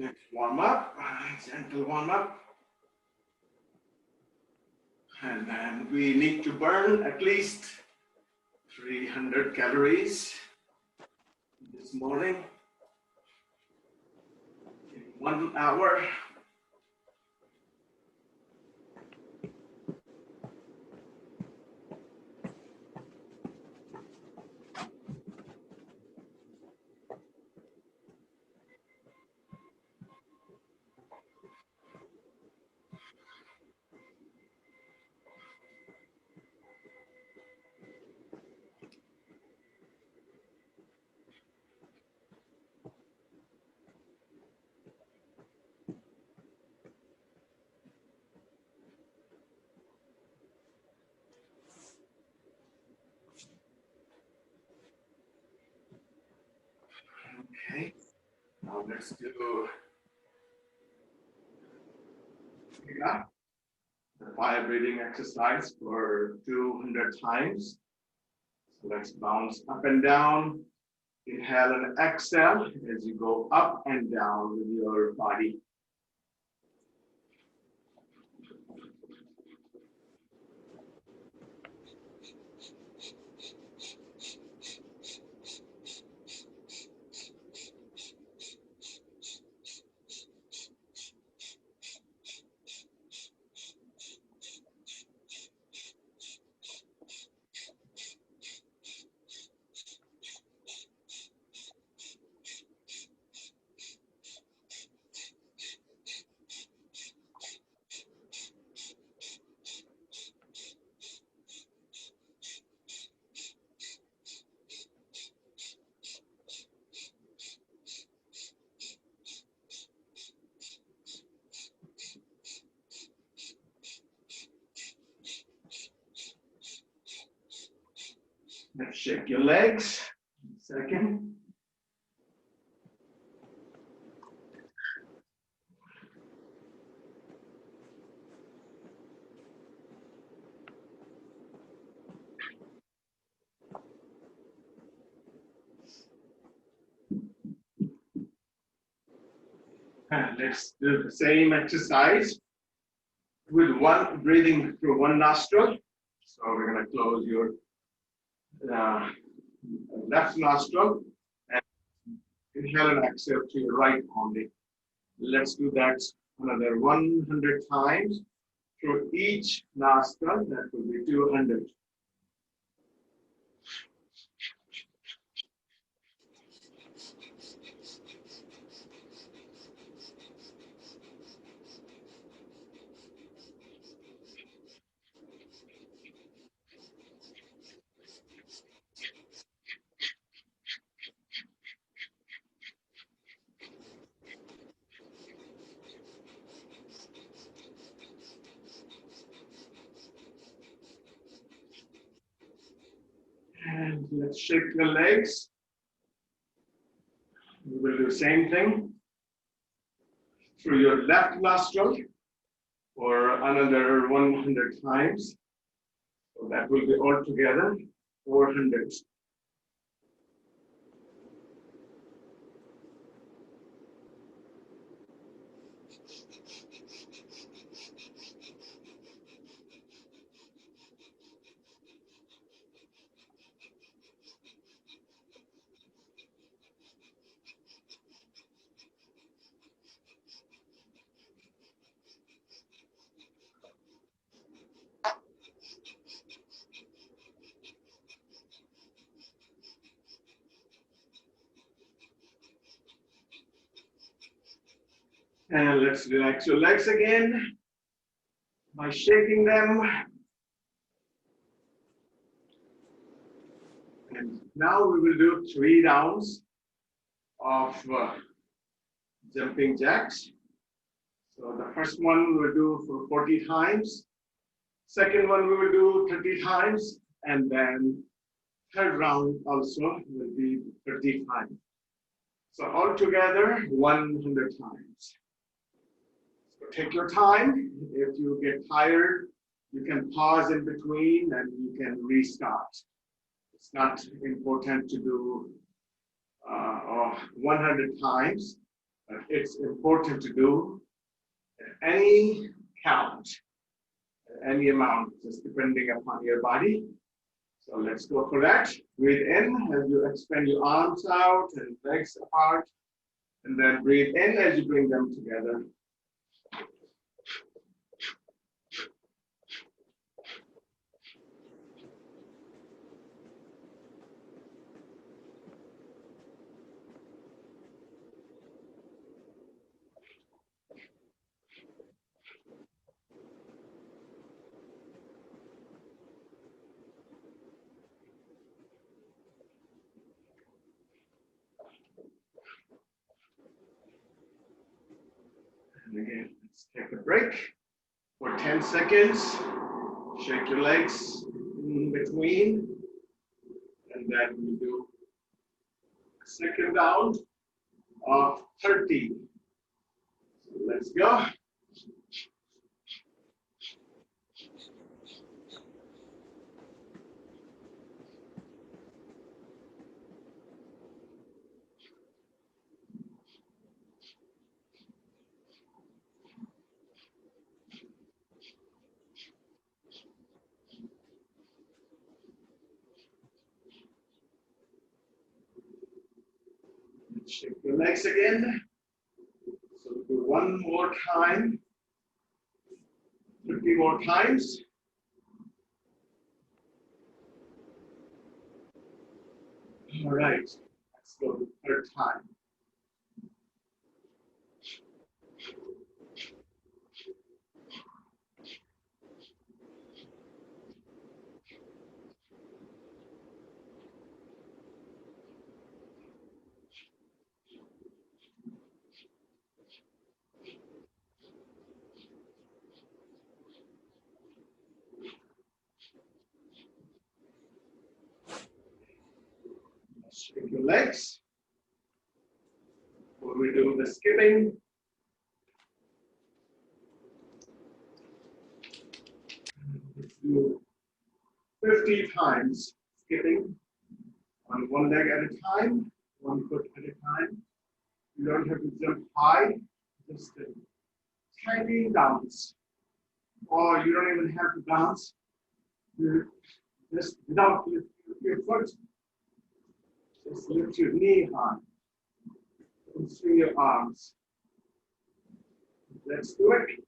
Let's warm up, gentle warm up. And then we need to burn at least 300 calories this morning in 1 hour. Okay, now let's do the vibrating exercise for 200 times. So let's bounce up and down. Inhale and exhale as you go up and down with your body. Let's shake your legs. Second. And let's do the same exercise with one breathing through one nostril. So we're going to close your left nostril and inhale and exhale to your right only. Let's do that another 100 times through each nostril. That will be 200. And let's shake the legs. We will do the same thing through your left nostril for another 100 times. So that will be altogether 400. And let's relax your legs again by shaking them. And now we will do 3 rounds of jumping jacks. So the first one we will do for 40 times. Second one we will do 30 times. And then third round also will be 30 times. So altogether 100 times. So take your time. If you get tired, you can pause in between and you can restart. It's not important to do 100 times. But it's important to do at any count, at any amount, just depending upon your body. So let's go for that. Breathe in as you expand your arms out and legs apart. And then breathe in as you bring them together. And again, let's take a break for 10 seconds. Shake your legs in between. And then we do a second round of 30. So let's go. Shake your legs again. So do one more time. 50 more times. All right, let's go the third time. Shake your legs. Before we do the skipping. Let's do 50 times skipping on one leg at a time, one foot at a time. You don't have to jump high, just a tiny bounce. Or you don't even have to bounce. You just without your foot, just lift your knee high and swing your arms. Let's do it.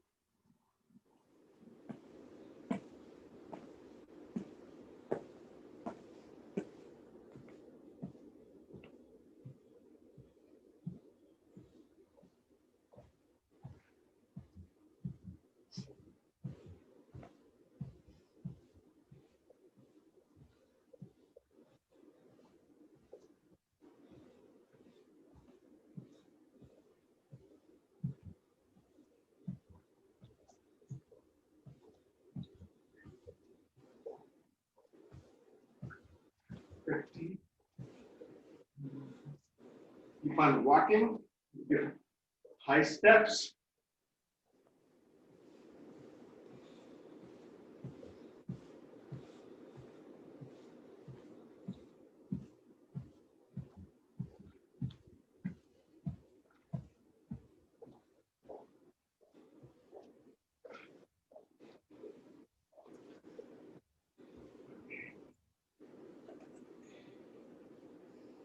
Keep on walking, give high steps.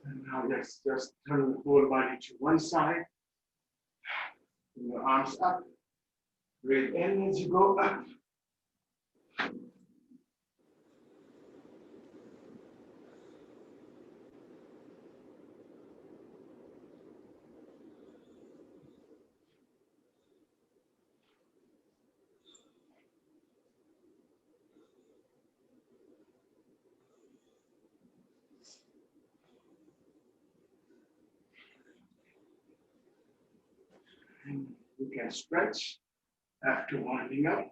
And now let's just turn the whole body to one side. Bring your arms up. Breathe in as you go up. And you can stretch after winding up.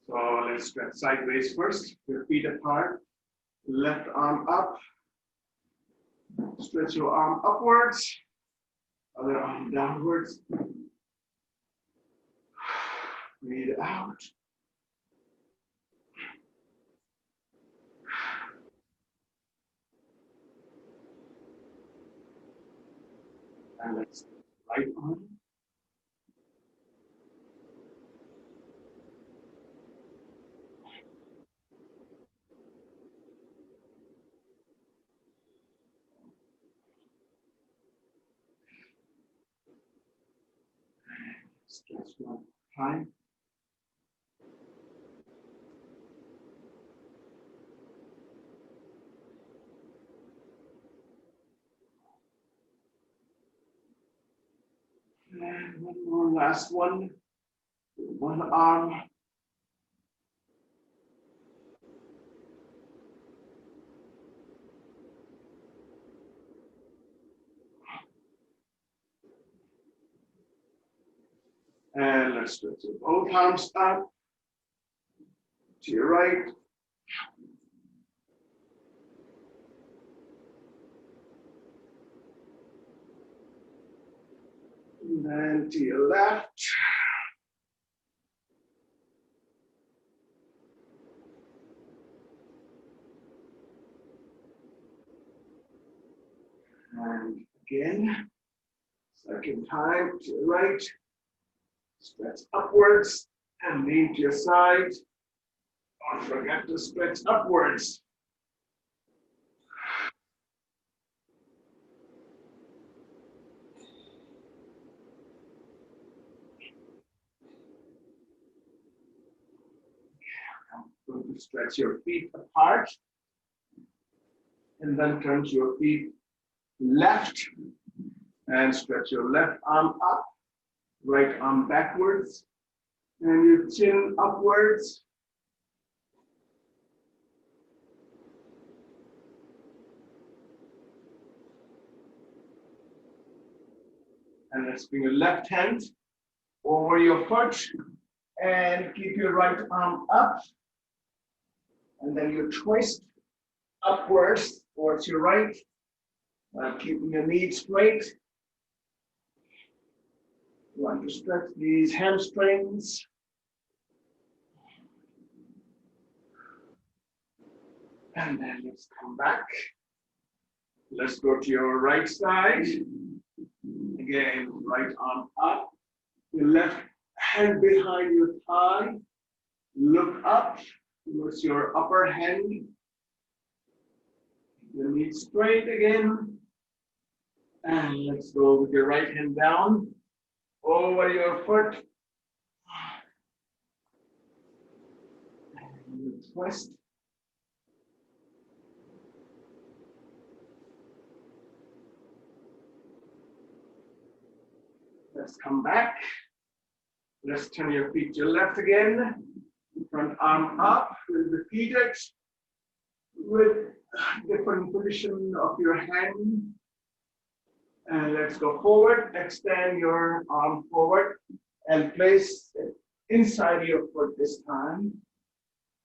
So let's stretch sideways first. Your feet apart. Left arm up. Stretch your arm upwards. Other arm downwards. Breathe out. And let's right arm. Stretch one time. And one more, last one. One arm. And let's stretch it. Both arms up to your right. And then to your left. And again, second time to your right. Stretch upwards and lean to your side. Don't forget to stretch upwards. I'm going to stretch your feet apart and then turn your feet left and stretch your left arm up, right arm backwards, and your chin upwards. And let's bring your left hand over your foot and keep your right arm up. And then you twist upwards towards your right, keeping your knees straight. You want to stretch these hamstrings. And then let's come back. Let's go to your right side. Again, right arm up. Your left hand behind your thigh. Look up towards your upper hand. Your knees straight again. And let's go with your right hand down over your foot. And you twist. Let's come back. Let's turn your feet to your left again. Front arm up. We'll repeat it with different position of your hand. And let's go forward. Extend your arm forward and place it inside your foot this time.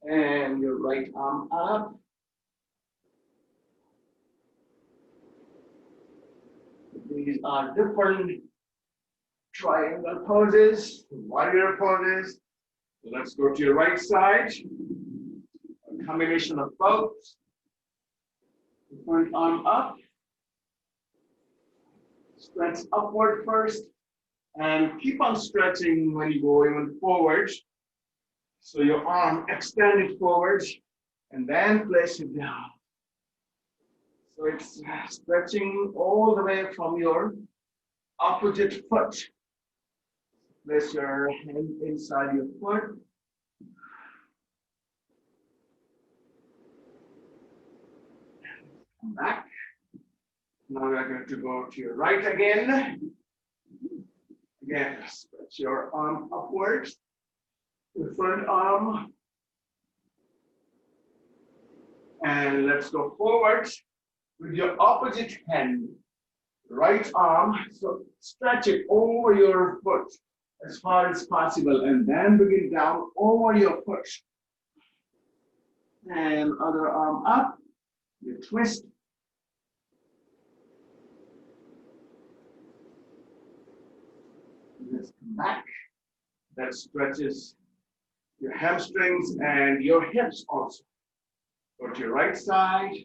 And your right arm up. These are different triangle poses, warrior poses. Let's go to your right side. A combination of both. Front arm up. Stretch upward first. And keep on stretching when you go even forward. So your arm extended forward. And then place it down. So it's stretching all the way from your opposite foot. Place your hand inside your foot. Come back. Now we are going to go to your right again. Again, stretch your arm upwards. Your front arm. And let's go forward with your opposite hand. Right arm. So stretch it over your foot as far as possible, and then bring it down over your foot. And other arm up, you twist. Let's come back. That stretches your hamstrings and your hips also. Go to your right side,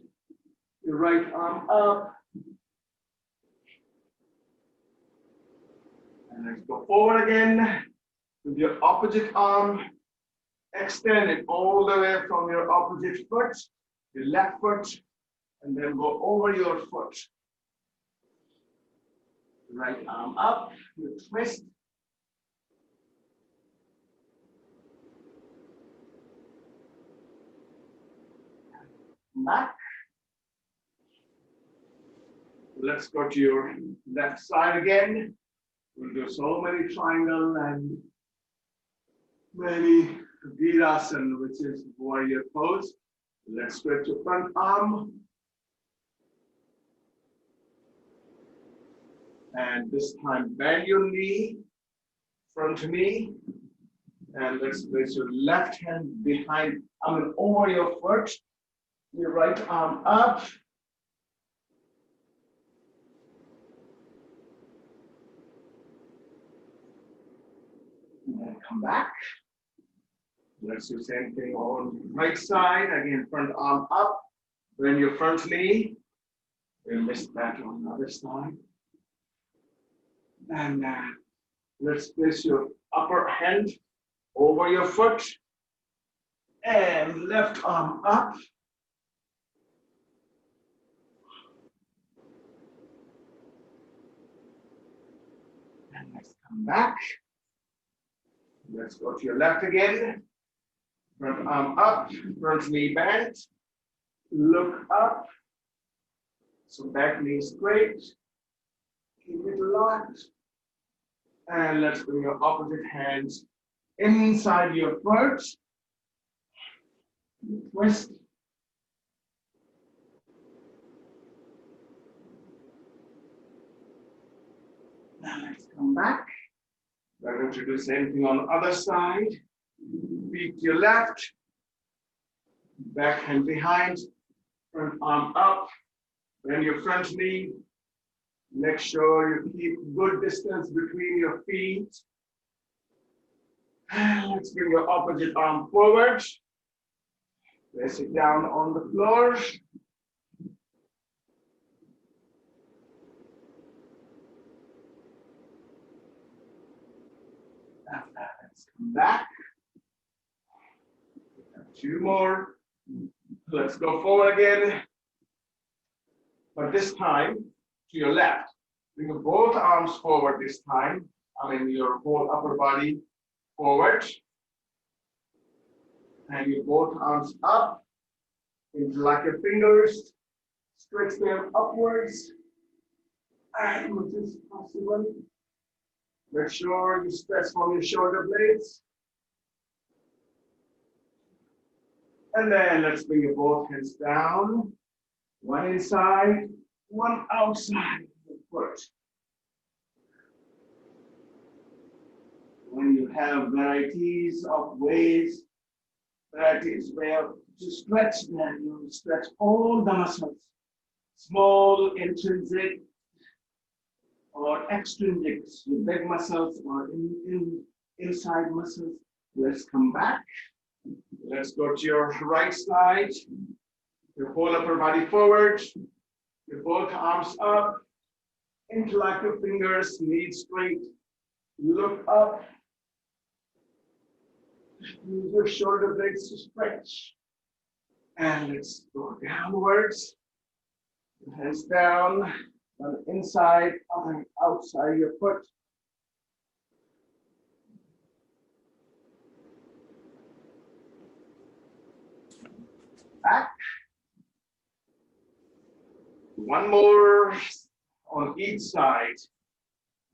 your right arm up. And let's go forward again with your opposite arm. Extend it all the way from your opposite foot, your left foot, and then go over your foot. Right arm up, you twist. Back. Let's go to your left side again. We'll do so many triangle and many virasana, which is warrior pose. Let's stretch your front arm. And this time bend your knee, front knee. And let's place your left hand behind, over your foot. Your right arm up. And then come back. Let's do the same thing on the right side. Again, front arm up. Bend your front knee. We missed that on the other side. And let's place your upper hand over your foot. And left arm up. And let's come back. Let's go to your left again. Front arm up, front knee bent. Look up. So back knee straight. Keep it locked. And let's bring your opposite hands inside your foot. Twist. Now let's come back. We're going to do the same thing on the other side. Feet to your left, back hand behind, front arm up, bend your front knee. Make sure you keep good distance between your feet. And let's bring your opposite arm forward. Place it down on the floor. Let's come back. Two more. Let's go forward again. But this time to your left. Bring both arms forward this time. Your whole upper body forward. And your both arms up. Interlock your fingers. Stretch them upwards. As much as possible. Make sure you stretch from your shoulder blades. And then let's bring your both hands down. One inside, one outside the foot. When you have varieties of ways, varieties where to stretch them, you stretch all the muscles, small, intrinsic, or extrinsic, your big muscles or inside muscles. Let's come back. Let's go to your right side. Your whole upper body forward. Your both arms up. Interlock your fingers, knees straight. Look up. Use your shoulder blades to stretch. And let's go downwards. Hands down. On the inside, on the outside your foot. Back. One more on each side.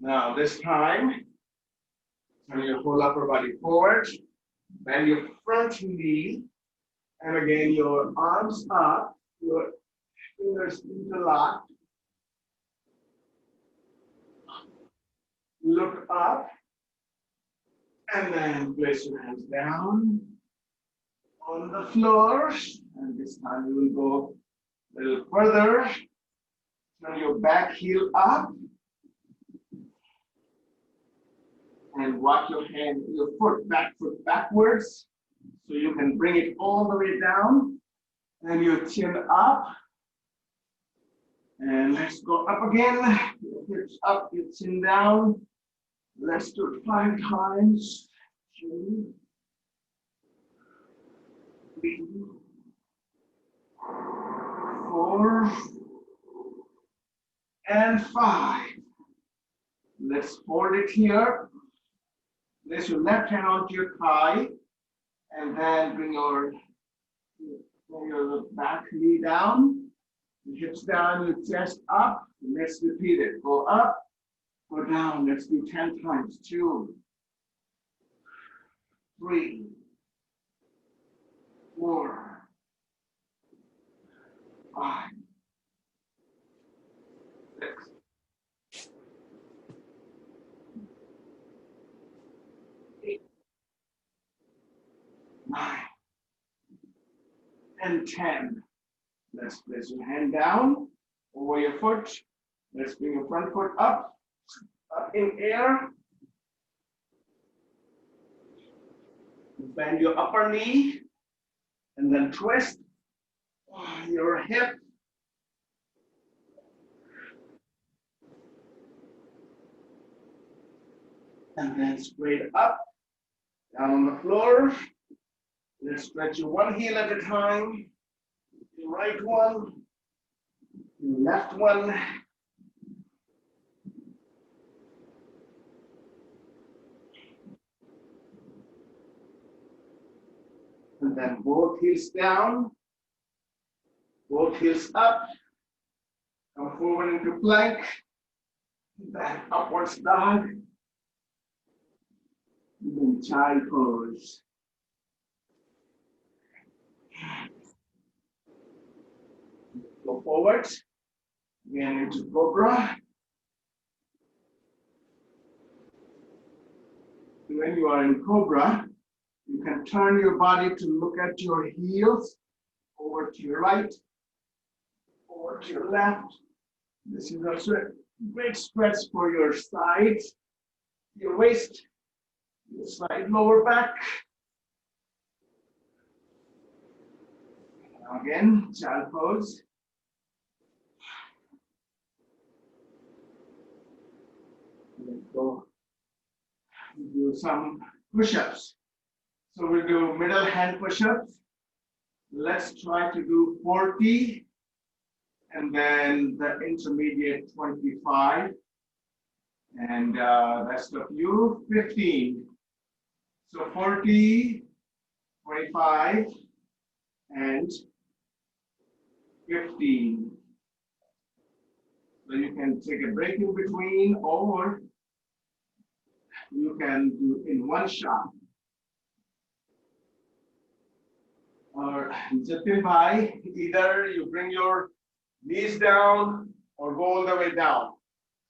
Now this time, turn your whole upper body forward. Bend your front knee. And again, your arms up. Your fingers interlocked. Look up, and then place your hands down on the floor. And this time you will go a little further. Turn your back heel up. And walk your foot backwards. So you can bring it all the way down. And your chin up. And let's go up again. Your hips up, your chin down. Let's do it 5 times. 2, 3, 4, and 5. Let's hold it here. Place your left hand onto your thigh, and then bring your back knee down, your hips down, your chest up. Let's repeat it. Go up, go down. Let's do 10 times. 2, 3, 4, 5, 6, 8, 9, and 10. Let's place your hand down over your foot. Let's bring your front foot up in air. Bend your upper knee and then twist your hip. And then straight up, down on the floor. Let's stretch your one heel at a time. Your right one, your left one. And then both heels down, both heels up. Come forward into plank, then upwards dog, and then child pose. Go forward, again into cobra. When you are in cobra, you can turn your body to look at your heels, over to your right, over to your left. This is also a great stretch for your sides, your waist, your side lower back. Again, child pose. Let's go do some push-ups. So we'll do middle hand push-ups. Let's try to do 40 and then the intermediate 25. And rest of you 15. So 40, 25, and 15. So you can take a break in between, or you can do in one shot. Or Jatin Bhai, either you bring your knees down or go all the way down.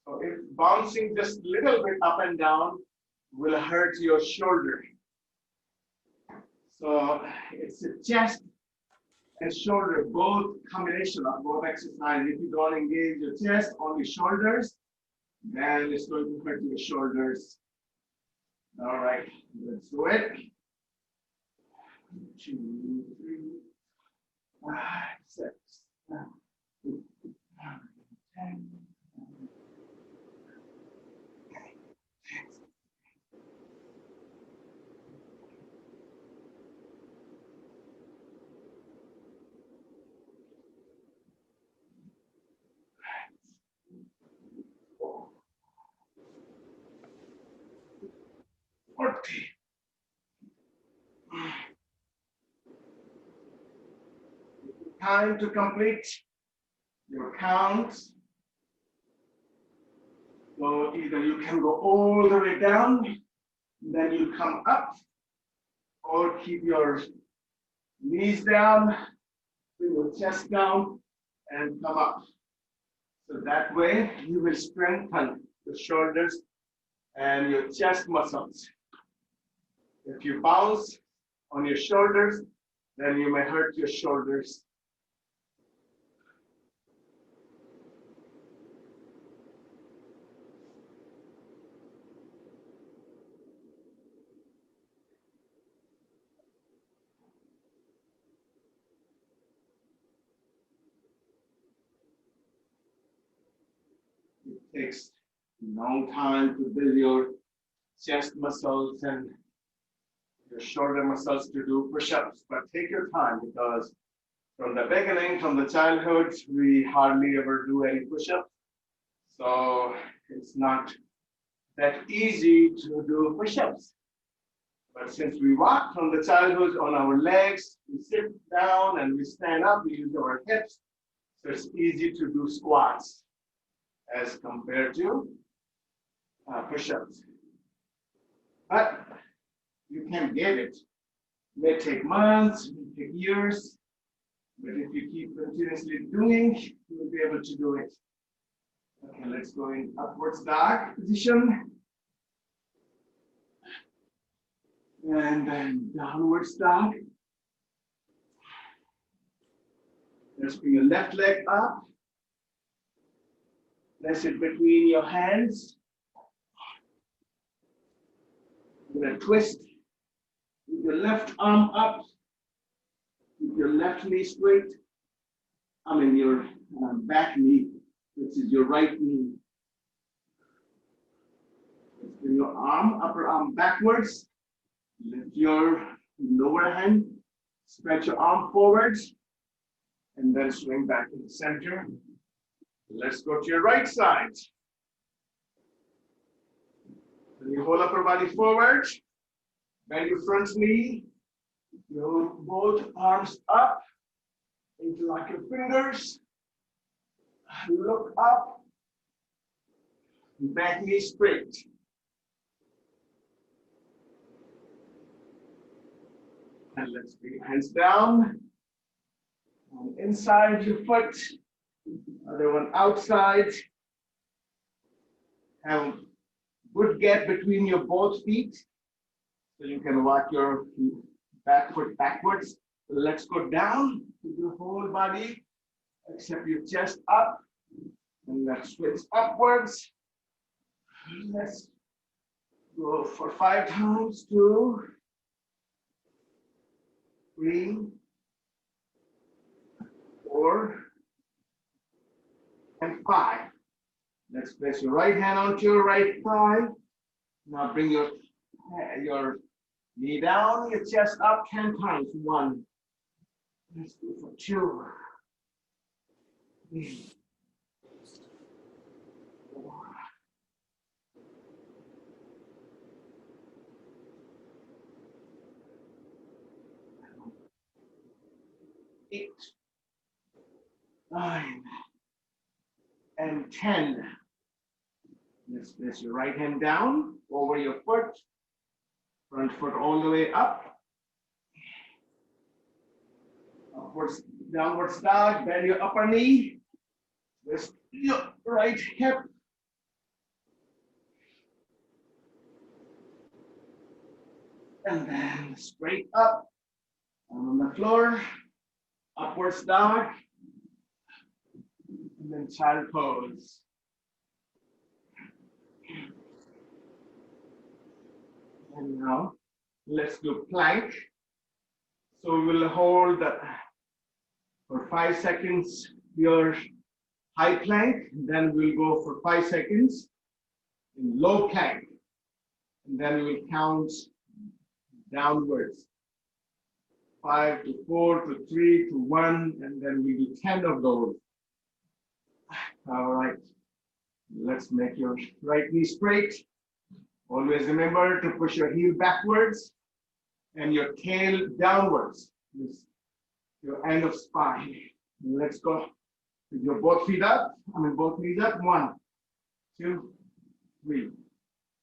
So if bouncing just a little bit up and down will hurt your shoulder. So it's a chest and shoulder, both combination of both exercises. If you don't engage your chest, only shoulders, then it's going to hurt your shoulders. All right, let's do it. 2, 3, 5, 6, 7, 8, 9, 10. 40. Time to complete your counts. So either you can go all the way down, then you come up, or keep your knees down, bring your chest down, and come up. So that way you will strengthen the shoulders and your chest muscles. If you bounce on your shoulders, then you may hurt your shoulders. It takes a long time to build your chest muscles and your shoulder muscles to do push-ups, but take your time because from the beginning, from the childhood, we hardly ever do any push-ups. So it's not that easy to do push-ups. But since we walk from the childhood on our legs, we sit down and we stand up, we use our hips. So it's easy to do squats as compared to push-ups. But you can get it. It may take months, it may take years, but if you keep continuously doing, you will be able to do it. Okay, let's go in upwards dog position. And then downwards dog. Let's bring your left leg up. Place it between your hands. You're gonna twist with your left arm up. Keep your left knee straight. Your back knee, which is your right knee. Let's bring your upper arm backwards. Lift your lower hand. Spread your arm forwards. And then swing back to the center. Let's go to your right side. Then you hold upper body forward. Bend your front knee. You both arms up. Interlock your fingers. Look up. Back knee straight. And let's bring your hands down. On inside your foot. Other one outside. Have a good gap between your both feet. So you can walk your back foot backwards. Let's go down to the whole body, except your chest up. And let's switch upwards. Let's go for 5 times. 2, 3, 4, and 5. Let's place your right hand onto your right thigh. Now bring your knee down, your chest up 10 times. 1. Let's go for 2, 3, 4, 8, 9, and 10. Let's place your right hand down over your foot, front foot all the way up. Upwards, downwards dog, bend your upper knee. Twist your right hip. And then straight up, on the floor, upwards dog, and then child pose. And now, let's do plank. So we will hold for 5 seconds your high plank, then we'll go for 5 seconds in low plank. And then we'll count downwards. 5 to 4 to 3 to 1, and then we do 10 of those. All right. Let's make your right knee straight. Always remember to push your heel backwards and your tail downwards. This your end of spine. Let's go with your both feet up. Both knees up. 1, 2, 3,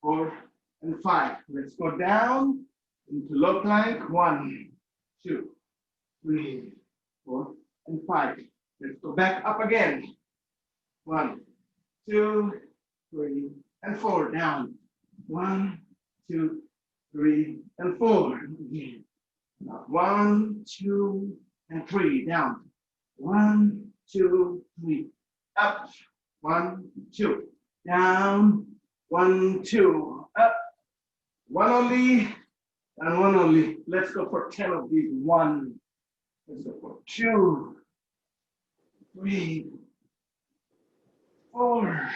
4, and 5. Let's go down into low plank. 1, 2, 3, 4, and 5. Let's go back up again. 1, 2, 3, and 4. Down. 1, 2, 3, and 4. Again. Now 1, 2, and 3. Down. 1, 2, 3. Up. 1, 2. Down. 1, 2. Up. 1 only. And 1 only. Let's go for 10 of these. 1. Let's go for 2, 3, 4,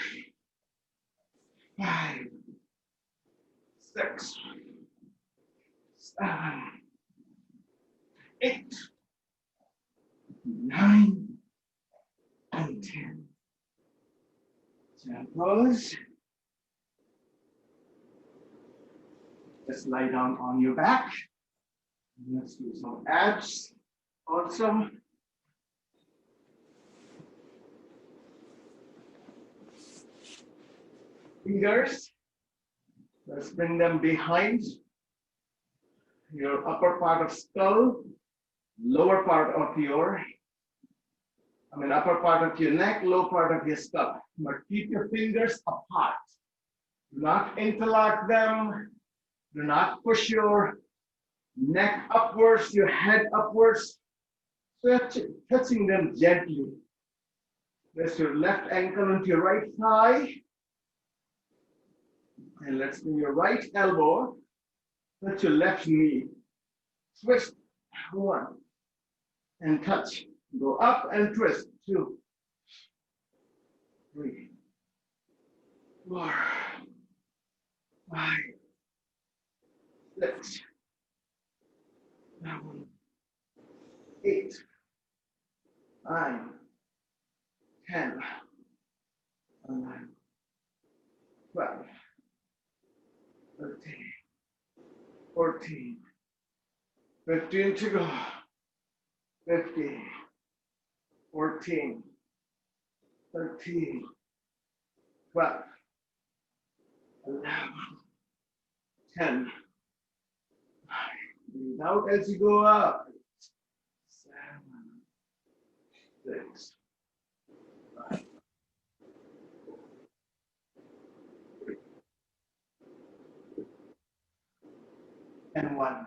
5, 6, 6, 7, 8, 9, and 10. Pose. Just lie down on your back. Let's do some abs also. Fingers, let's bring them behind your upper part of skull, lower part of your, upper part of your neck, lower part of your skull. But keep your fingers apart. Do not interlock them. Do not push your neck upwards, your head upwards. So touching them gently. Press your left ankle into your right thigh. And let's bring your right elbow, touch your left knee. Twist, 1, and touch. Go up and twist, 2, 3, 4, 5, 6, 7, 8, 9, 10, 11, 12, 13, 14, 15 to go. 15, 14, 13, 12, 11, 10. Breathe out as you go up. 7, 6, 5, 3, and 1.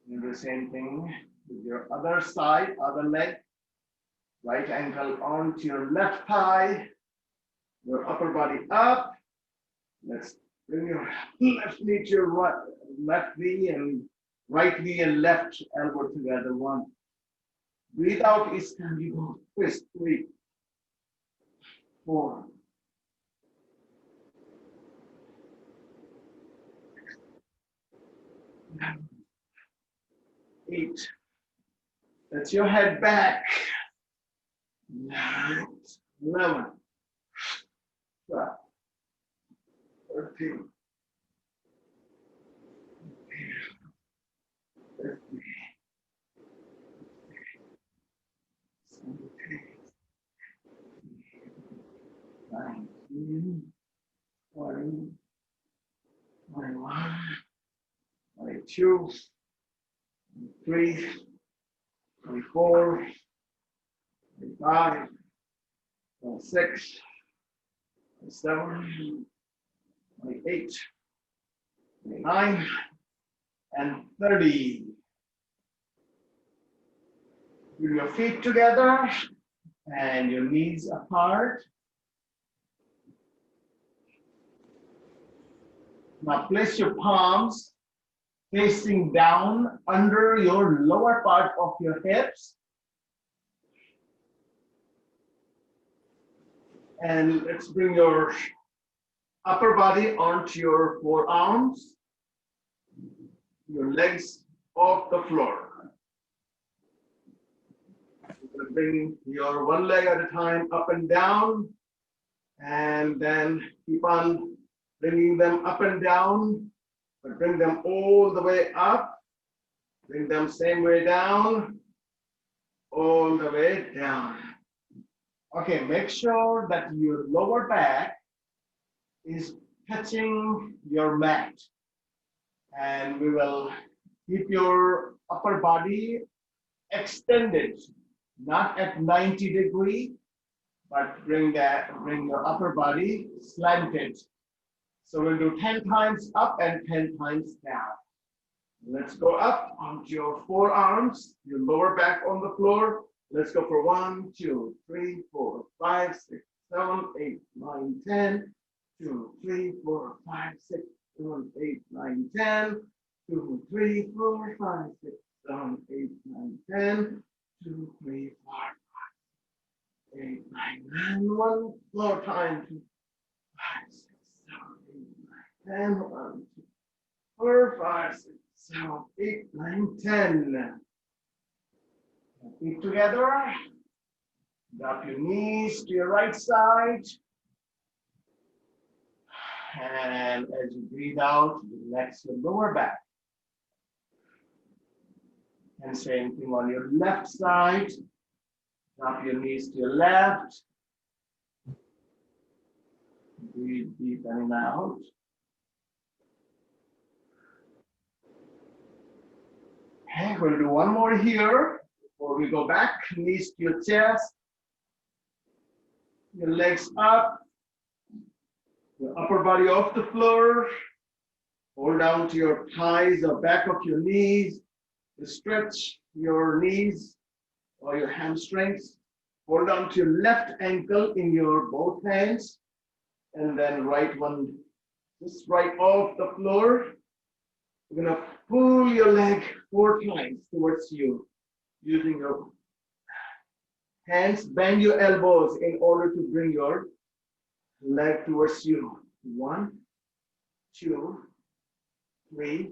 Do the same thing with your other side, other leg. Right ankle onto your left thigh, your upper body up. Let's bring your left knee to your right, left knee and right knee and left elbow together. 1. Breathe out each time you go. Twist. 3, 4, 7, 8. That's your head back. 9, 11, 12, 13, 15, 17, 19, 20, 21, 22, 23, 24, 25, 26, 27, 28, 29, and 30. Bring your feet together and your knees apart. Now place your palms facing down under your lower part of your hips. And let's bring your upper body onto your forearms, your legs off the floor. You're going to bring your one leg at a time up and down, and then keep on bringing them up and down, but bring them all the way up, bring them same way down, all the way down. Okay, make sure that your lower back is touching your mat. And we will keep your upper body extended, not at 90 degrees, but bring your upper body slanted. So we'll do 10 times up and 10 times down. Let's go up onto your forearms, your lower back on the floor. Let's go for 1, 2, 3, 4, 5, 6, 7, 8, 9, 10. 2, 3, 4, 5, 6, 7, 8, 9, 10. 2, 3, 4, 5, 6, 7, 8, 9, 10. 2, 3, 4, 5, 8, 9, 10. One more time. 2, 5, 6, 7, 8, 9, 10. 1, 4, 5, 6, 7, 8, 9, 10. Feet together. Drop your knees to your right side. And as you breathe out, relax your lower back. And same thing on your left side. Drop your knees to your left. Breathe deep in and out. Okay, we'll do one more here before we go back. Knees to your chest. Your legs up. Your upper body off the floor. Hold down to your thighs or back of your knees. Stretch your knees or your hamstrings. Hold on to your left ankle in your both hands. And then right one, just right off the floor. You're gonna pull your leg 4 times towards you. Using your hands, bend your elbows in order to bring your leg towards you. 1, 2, 3,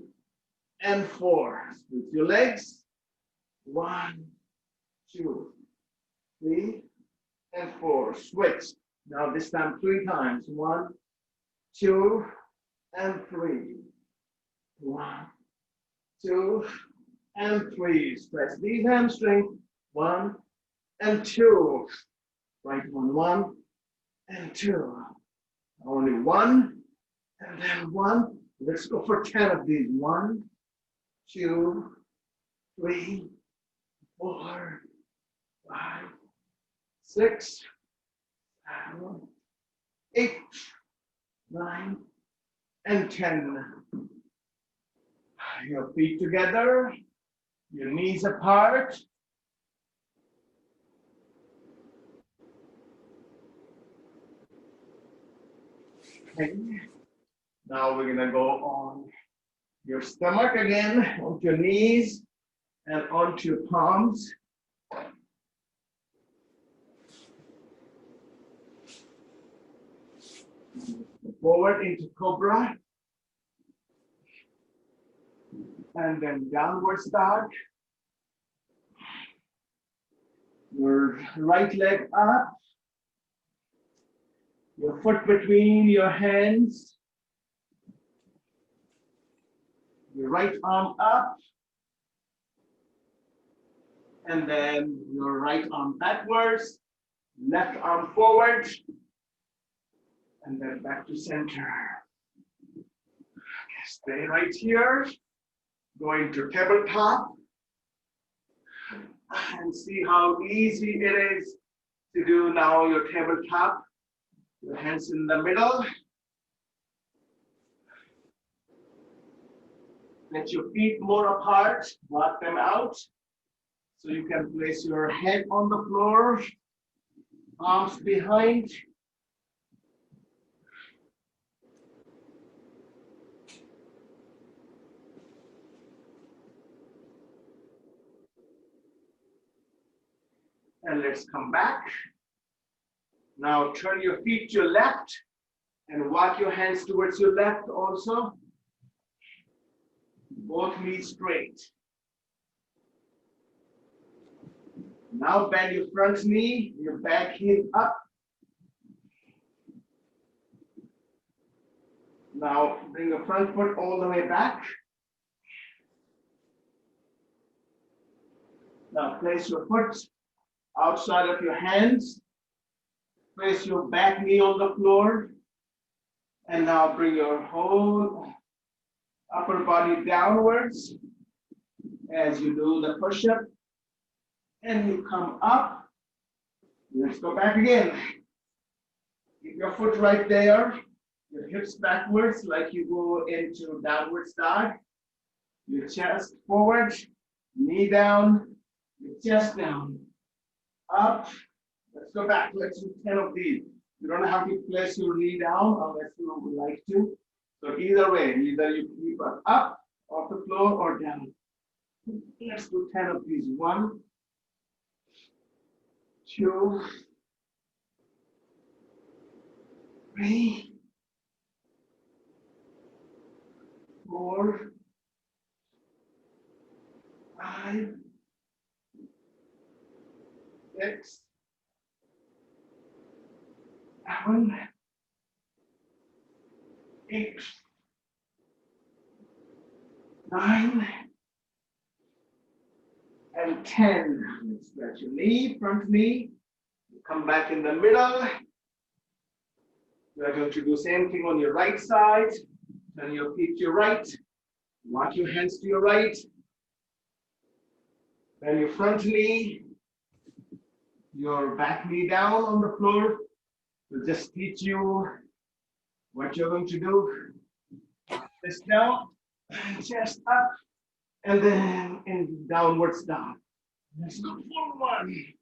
and 4. Switch your legs. 1, 2, 3, and 4. Switch. Now this time 3 times. 1, 2, and 3. 1, 2, and 3. Stretch these hamstrings. 1 and 2. Right one, 1 and 2. Only 1 and then 1. Let's go for 10 of these. 1, 2, 3, 4, 5, 6, 7, 8, 9, and 10. Your feet together, your knees apart. Okay. Now we're gonna go on your stomach again, onto your knees and onto your palms. Forward into cobra. And then downward dog. Your right leg up. Your foot between your hands. Your right arm up. And then your right arm backwards. Left arm forward. And then back to center. Okay, stay right here. Going to tabletop. And see how easy it is to do now your tabletop. Your hands in the middle. Let your feet more apart. Walk them out. So you can place your head on the floor. Arms behind. And let's come back. Now turn your feet to your left and walk your hands towards your left also. Both knees straight. Now bend your front knee, your back heel up. Now bring your front foot all the way back. Now place your foot outside of your hands. Place your back knee on the floor. And now bring your whole upper body downwards as you do the push-up. And you come up. Let's go back again. Keep your foot right there. Your hips backwards like you go into downward dog. Your chest forward. Knee down. Your chest down. Up. Let's go back. Let's do 10 of these. You don't have to place your knee down unless you would like to. So either way, either you keep it up off the floor or down. Let's do 10 of these. 1, 2, 3, 4, 7, 8, 9, and 10. Stretch your knee, front knee. Come back in the middle. We are going to do the same thing on your right side. Turn your feet to your right. Walk your hands to your right. Then your front knee, your back knee down on the floor. We'll just teach you what you're going to do. This down, chest up, and then in downwards dog. Let's go for 1,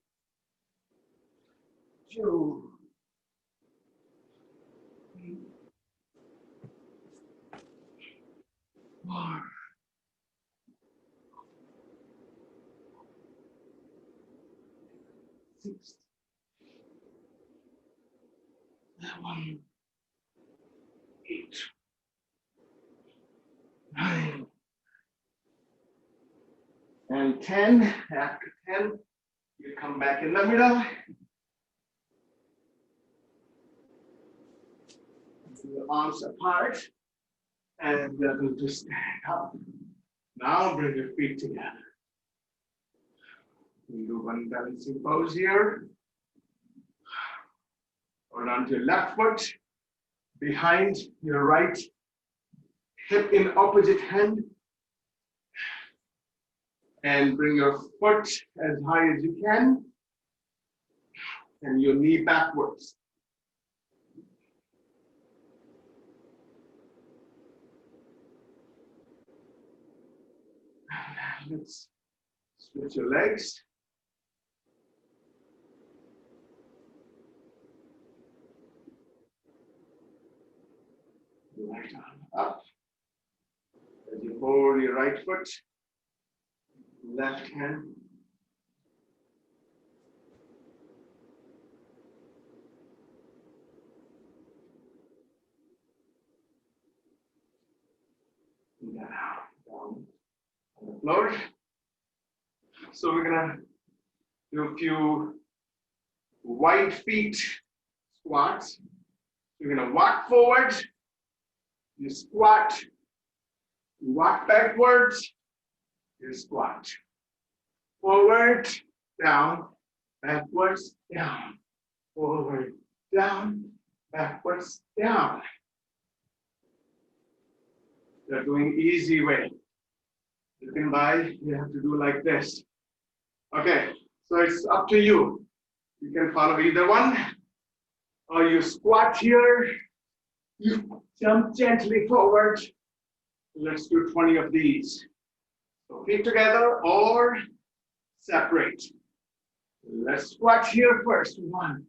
2, 3, 4, 6, 7, 8, 9, and 10. After 10, you come back in the middle. Your arms apart, and we're going to stand up. Now bring your feet together. We do one balancing pose here. Hold on to your left foot behind your right hip in opposite hand. And bring your foot as high as you can. And your knee backwards. Let's switch your legs. Right arm up. As you hold your right foot, left hand. Down on the floor. So we're gonna do a few wide feet squats. You're gonna walk forward, you squat, you walk backwards, you squat. Forward, down, backwards, down. Forward, down, backwards, down. You're doing easy way. You can buy, you have to do like this. Okay, so it's up to you. You can follow either one. Or you squat here, you jump gently forward. Let's do 20 of these. So feet together or separate. Let's squat here first. 1,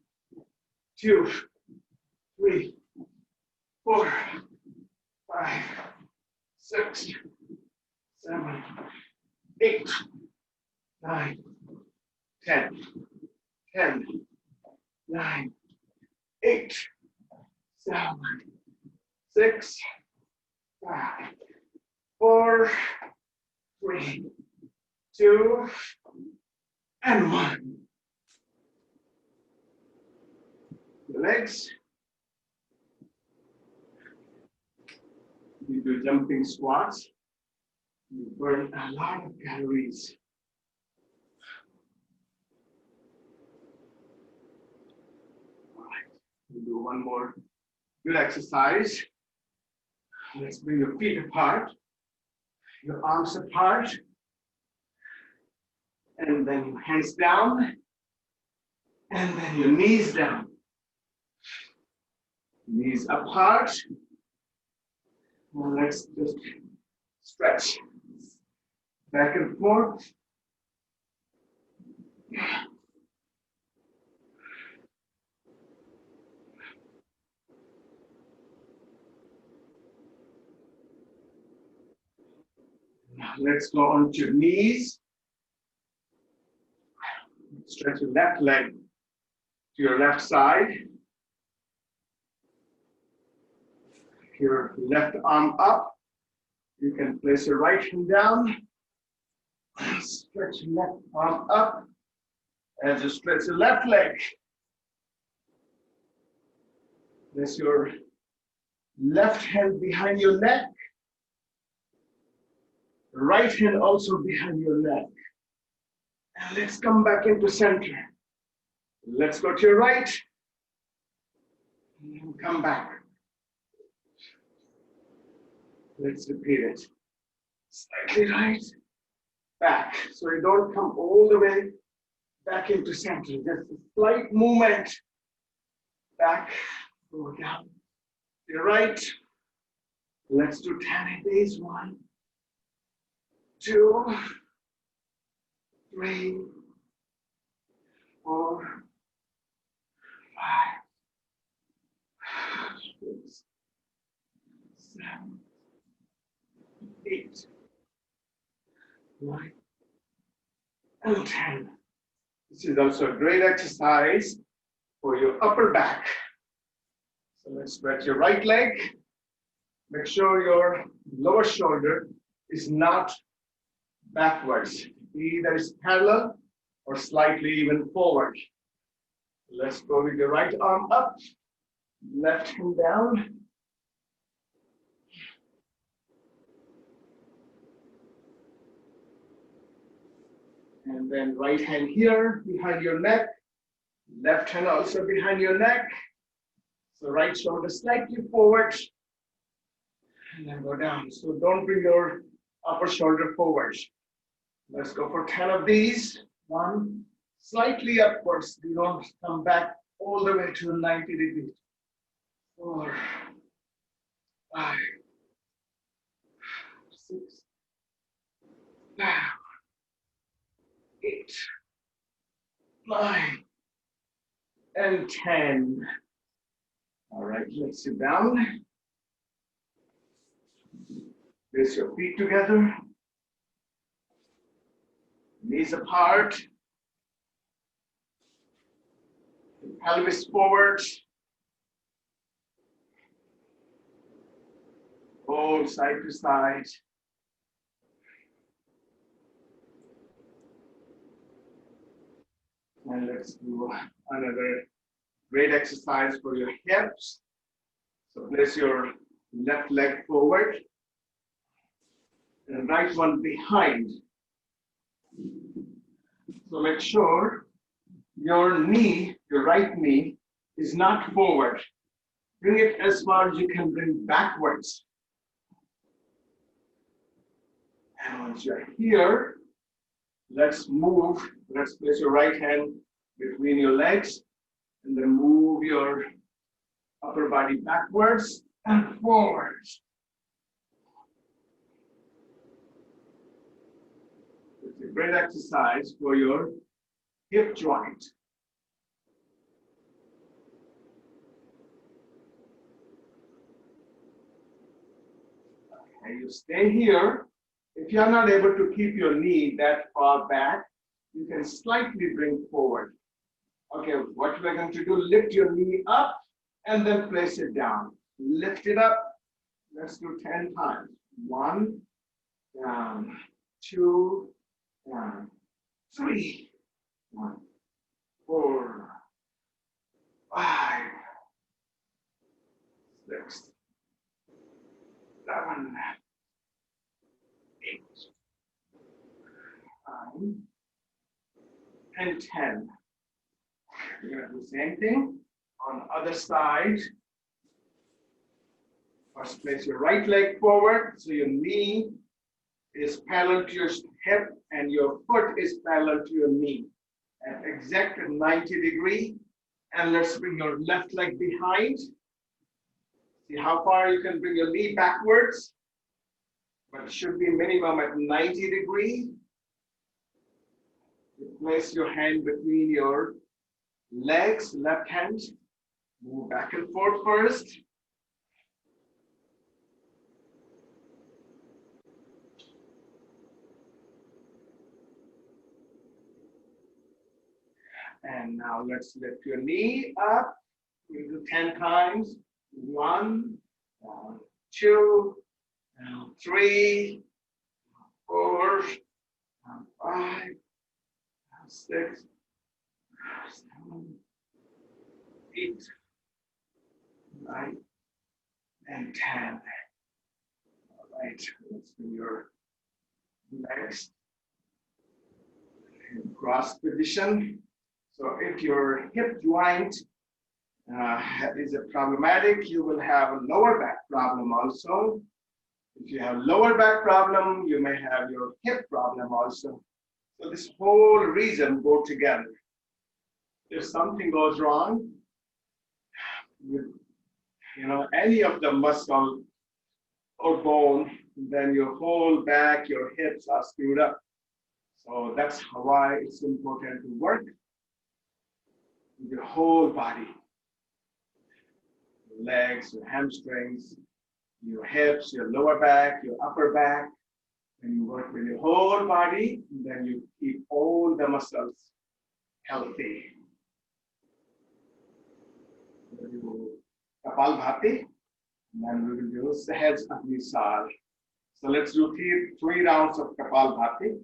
2, 3, 4, 5, 6, 7, 8, 9, 10, 10, 9, 8, 7, 6, 5, 4, 3, 2, and 1. The legs. You do jumping squats. You burn a lot of calories. All right, we'll do one more good exercise. Let's bring your feet apart, your arms apart, and then your hands down, and then your knees down. Knees apart. Well, let's just stretch back and forth. Now let's go onto your knees. Stretch your left leg to your left side. Your left arm up. You can place your right hand down. Stretch your left arm up. And just stretch your left leg. Place your left hand behind your neck. Right hand also behind your neck. And let's come back into center. Let's go to your right. And come back. Let's repeat it. Slightly right, back. So you don't come all the way back into center. Just a slight movement. Back, go down. Your right. Let's do 10 of these. 1, 2, 3, 4, 5, 6, 7, 8, 9, and 10. This is also a great exercise for your upper back. So let's stretch your right leg. Make sure your lower shoulder is not backwards. Either it's parallel or slightly even forward. Let's go with your right arm up, left hand down. And then right hand here behind your neck, left hand also behind your neck. So right shoulder slightly forward, and then go down. So don't bring your upper shoulder forward. Let's go for 10 of these. 1, slightly upwards. You don't come back all the way to 90 degrees. 4, 5, 6, 7, 8, 9, and 10. All right, let's sit down. Place your feet together. Knees apart. Pelvis forward. Roll side to side. And let's do another great exercise for your hips. So place your left leg forward and right one behind. So make sure your knee, your right knee, is not forward. Bring it as far as you can bring backwards. And once you're here, let's move. Let's place your right hand between your legs and then move your upper body backwards and forwards. It's a great exercise for your hip joint. Okay, you stay here. If you are not able to keep your knee that far back, you can slightly bring forward. Okay, what we're going to do, lift your knee up and then place it down. Lift it up. Let's do 10 times. 1, down, 2, down, 3, 1, 4, 5, 6, 7, 8, 9, and 10. You're going to do the same thing on the other side. First, place your right leg forward so your knee is parallel to your hip and your foot is parallel to your knee at exact 90 degrees. And let's bring your left leg behind. See how far you can bring your knee backwards, but it should be minimum at 90 degrees. You place your hand between your legs, left hand. Move back and forth first. And now let's lift your knee up. We do 10 times. 1, 2, 3, 4, 5, 6, 7, 8, 9, and 10. All right, let's do your legs in cross position. So if your hip joint is a problematic, you will have a lower back problem also. If you have lower back problem, you may have your hip problem also. So this whole region go together. If something goes wrong with any of the muscle or bone, then your whole back, your hips are screwed up. So that's why it's important to work with your whole body. Your legs, your hamstrings, your hips, your lower back, your upper back. And you work with your whole body, then you keep all the muscles healthy. We'll do Kapalbhati, and then we will do Sahaj Agnisar. So let's do three rounds of Kapalbhati.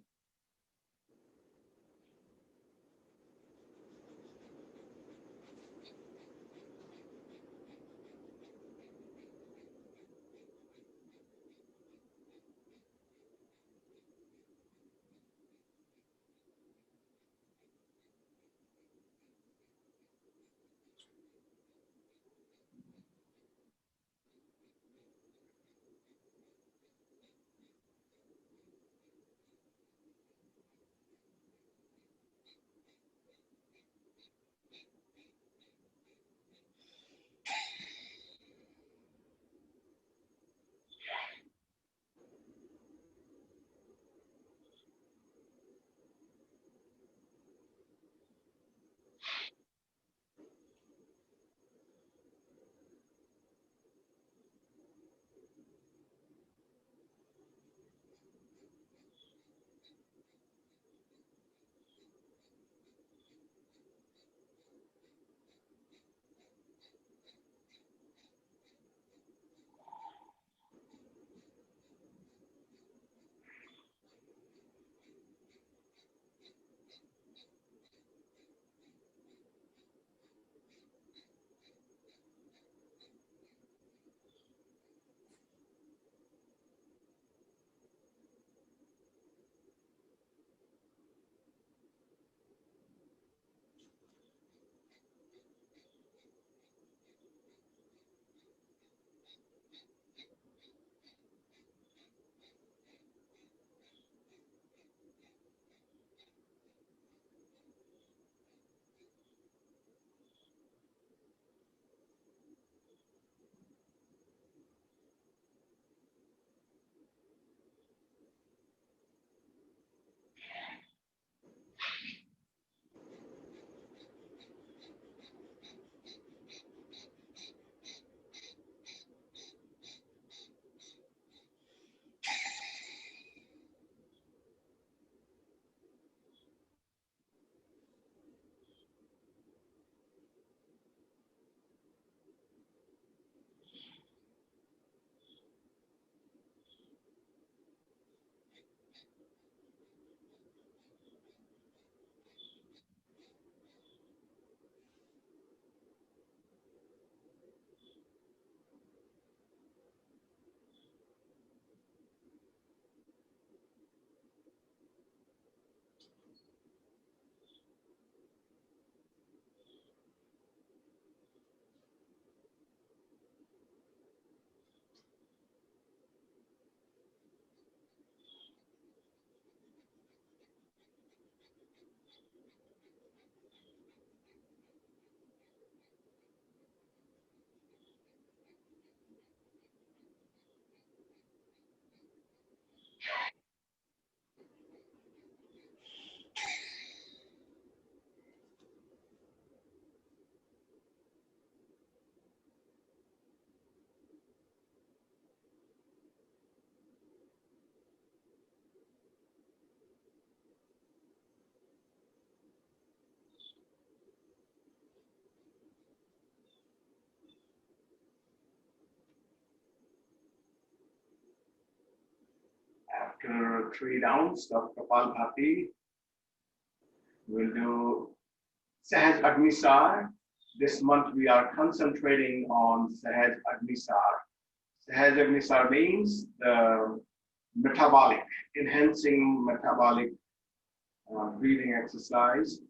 After 3 rounds of Kapalbhati, we'll do Sahaj Agnisar. This month we are concentrating on Sahaj Agnisar. Sahaj Agnisar means the metabolic, enhancing metabolic breathing exercise.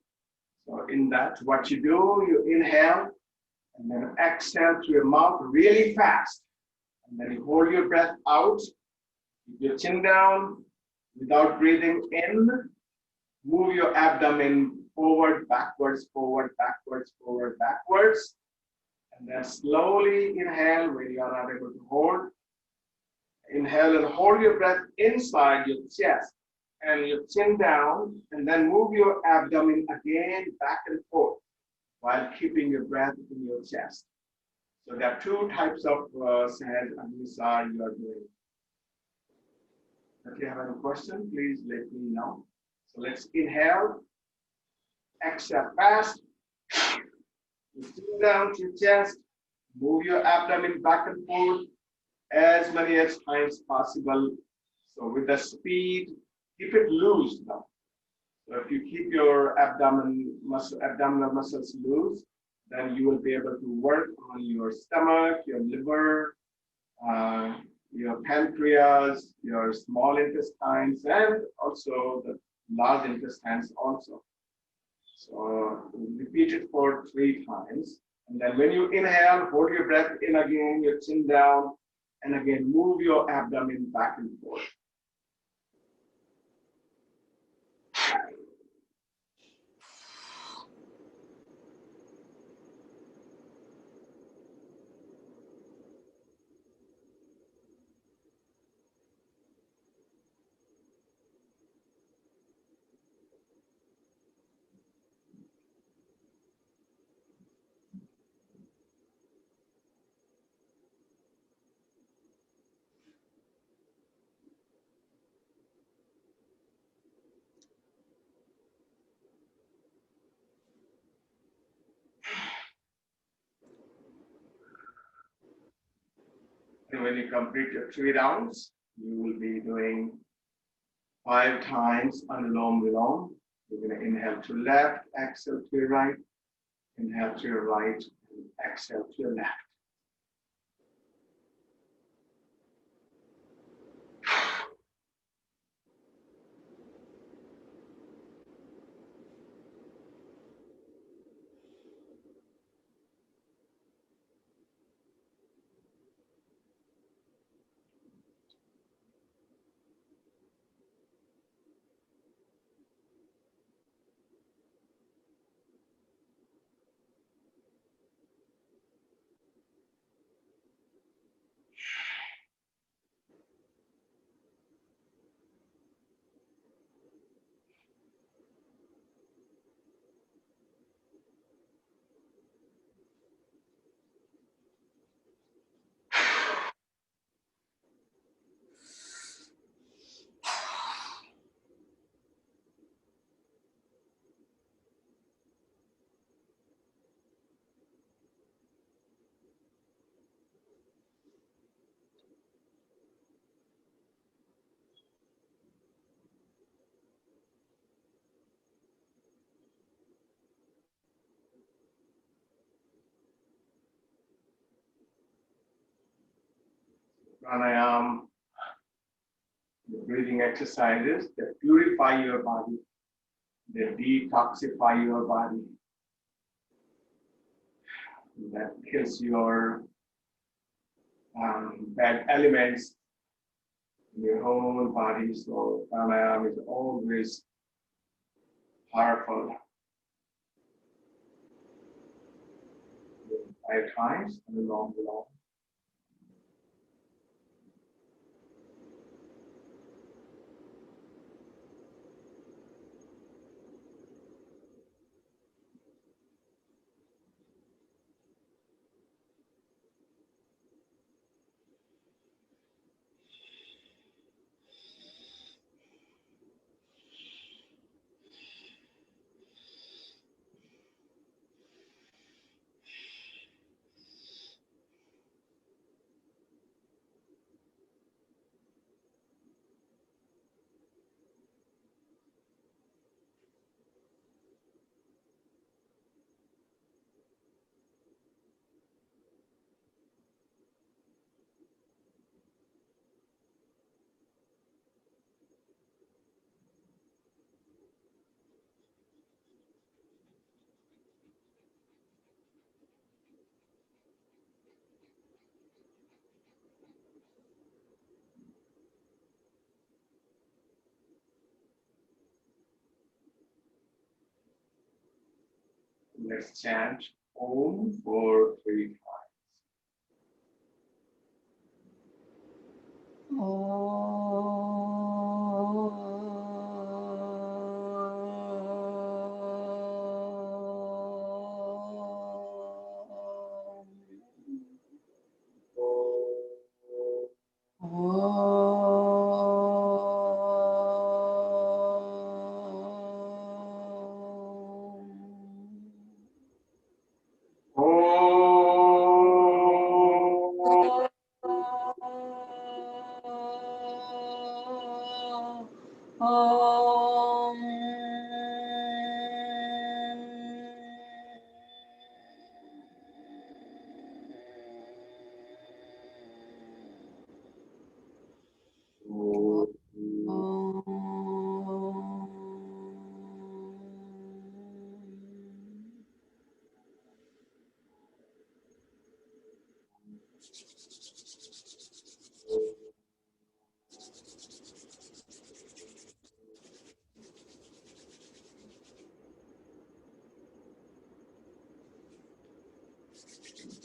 So in that, what you do, you inhale and then exhale through your mouth really fast. And then you hold your breath out, keep your chin down without breathing in. Move your abdomen forward, backwards, forward, backwards, forward, backwards. And then slowly inhale when you are not able to hold. Inhale and hold your breath inside your chest and your chin down, and then move your abdomen again back and forth while keeping your breath in your chest. So there are two types of Sahaj Agnisar you are doing. If you have any question, please let me know. So let's inhale, exhale fast, you chin down to your chest, move your abdomen back and forth as many as times possible. So with the speed, keep it loose now. So if you keep your abdominal muscles loose, then you will be able to work on your stomach, your liver, your pancreas, your small intestines, and also the large intestines also. So repeat it for 3 times. And then when you inhale, hold your breath in again, your chin down, and again, move your abdomen back and forth. And when you complete your 3 rounds, you will be doing 5 times Anulom Vilom. You're going to inhale to left, exhale to your right, inhale to your right, and exhale to your left. Pranayama, the breathing exercises that purify your body, that detoxify your body, that kills your bad elements in your whole body. So pranayama is always powerful. 5 times and long. Let's chant Om for 3 times.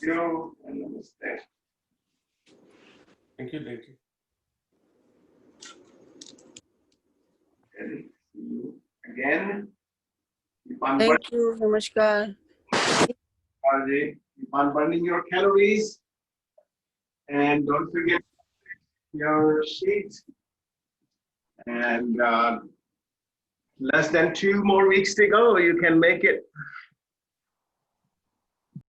Thank you and namaste. Thank you, thank you. Okay, see you again. Keep on Thank you. Namaskar. keep on burning your calories. And don't forget your sheet. And less than 2 more weeks to go. You can make it.